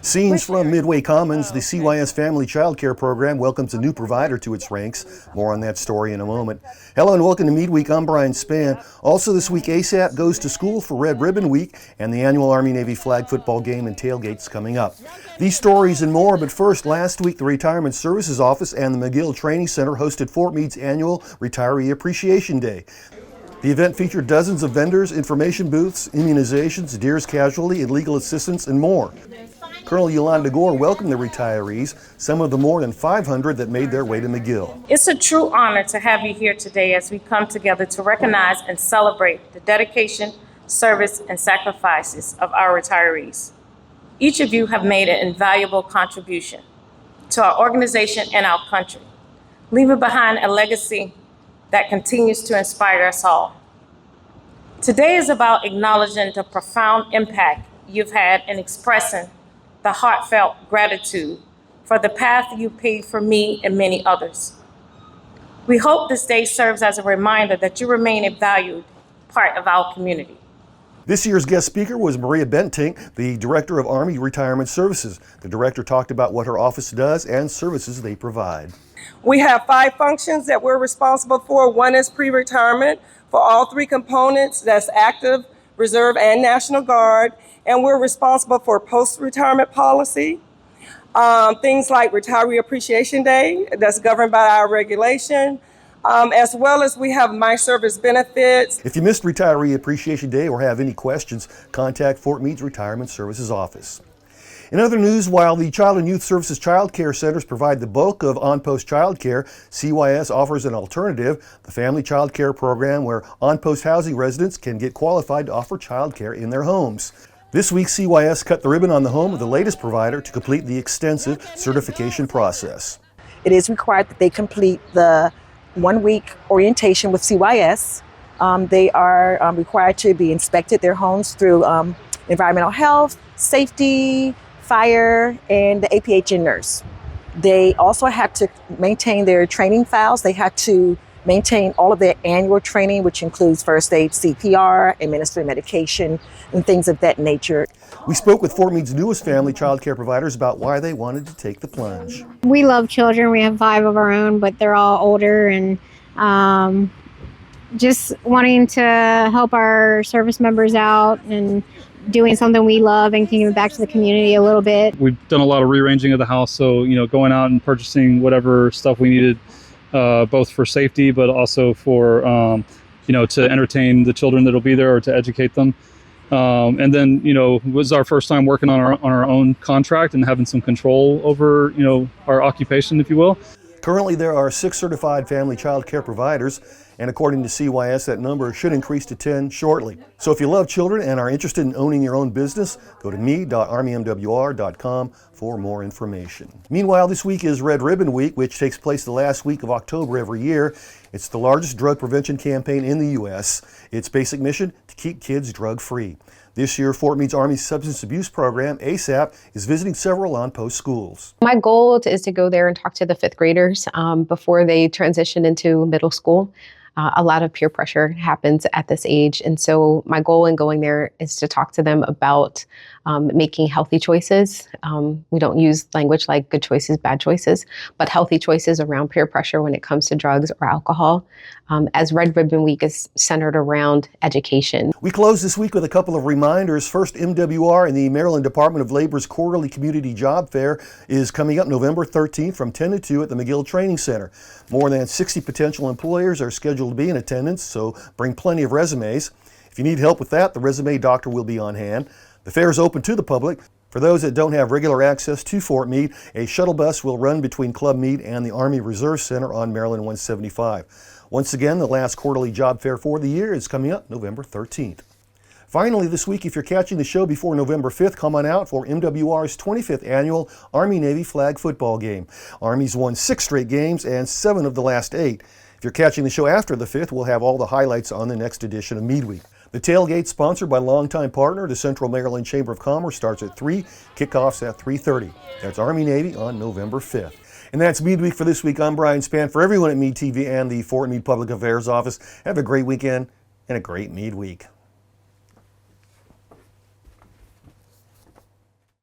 Scenes from Midway Commons, the CYS Family Child Care Program welcomes a new provider to its ranks. More on that story in a moment. Hello and welcome to Meade Week. I'm Brian Spann. Also this week, ASAP goes to school for Red Ribbon Week, and the annual Army-Navy flag football game and tailgate's coming up. These stories and more, but first, last week the Retirement Services Office and the McGill Training Center hosted Fort Meade's annual Retiree Appreciation Day. The event featured dozens of vendors, information booths, immunizations, DEERS casualty, and legal assistance, and more. Colonel Yolanda Gore welcomed the retirees, some of the more than 500 that made their way to McGill. It's a true honor to have you here today as we come together to recognize and celebrate the dedication, service, and sacrifices of our retirees. Each of you have made an invaluable contribution to our organization and our country, leaving behind a legacy that continues to inspire us all. Today is about acknowledging the profound impact you've had in expressing the heartfelt gratitude for the path you paved for me and many others. We hope this day serves as a reminder that you remain a valued part of our community. This year's guest speaker was Maria Bentink, the Director of Army Retirement Services. The director talked about what her office does and services they provide. We have 5 functions that we're responsible for. One is pre-retirement for all 3 components. That's active, reserve, and National Guard. And we're responsible for post-retirement policy, things like Retiree Appreciation Day, that's governed by our regulation, as well as we have My Service Benefits. If you missed Retiree Appreciation Day or have any questions, contact Fort Meade's Retirement Services Office. In other news, while the Child and Youth Services Child Care Centers provide the bulk of on-post child care, CYS offers an alternative, the Family Child Care Program, where on-post housing residents can get qualified to offer child care in their homes. This week, CYS cut the ribbon on the home of the latest provider to complete the extensive certification process. It is required that they complete the 1-week orientation with CYS. They are required to be inspected, their homes, through environmental health, safety, fire, and the APHN nurse. They also have to maintain their training files. They have to maintain all of their annual training, which includes first aid, CPR, administering medication, and things of that nature. We spoke with Fort Meade's newest family child care providers about why they wanted to take the plunge. We love children. We have 5 of our own, but they're all older, and just wanting to help our service members out and doing something we love and giving back to the community a little bit. We've done a lot of rearranging of the house, so going out and purchasing whatever stuff we needed, both for safety, but also for to entertain the children that'll be there or to educate them. And then it was our first time working on our own contract and having some control over our occupation, if you will. Currently, there are 6 certified family child care providers, and according to CYS, that number should increase to 10 shortly. So if you love children and are interested in owning your own business, go to meade.armymwr.com for more information. Meanwhile, this week is Red Ribbon Week, which takes place the last week of October every year. It's the largest drug prevention campaign in the U.S. Its basic mission, to keep kids drug-free. This year, Fort Meade's Army Substance Abuse Program, ASAP, is visiting several on-post schools. My goal is to go there and talk to the 5th graders before they transition into middle school. A lot of peer pressure happens at this age. And so my goal in going there is to talk to them about making healthy choices. We don't use language like good choices, bad choices, but healthy choices around peer pressure when it comes to drugs or alcohol, as Red Ribbon Week is centered around education. We close this week with a couple of reminders. First, MWR and the Maryland Department of Labor's quarterly community job fair is coming up November 13th from 10 to 2 at the McGill Training Center. More than 60 potential employers are scheduled to be in attendance, so bring plenty of resumes. If you need help with that, the resume doctor will be on hand. The fair is open to the public. For those that don't have regular access to Fort Meade, a shuttle bus will run between Club Meade and the Army Reserve Center on Maryland 175. Once again, the last quarterly job fair for the year is coming up November 13th. Finally, this week, if you're catching the show before November 5th, come on out for MWR's 25th annual Army-Navy flag football game. Army's won 6 straight games and 7 of the last 8. If you're catching the show after the 5th, we'll have all the highlights on the next edition of Meade Week. The tailgate, sponsored by longtime partner, the Central Maryland Chamber of Commerce, starts at 3, kickoffs at 3:30. That's Army-Navy on November 5th. And that's Meade Week for this week. I'm Brian Spann. For everyone at Meade TV and the Fort Meade Public Affairs Office, have a great weekend and a great Meade Week.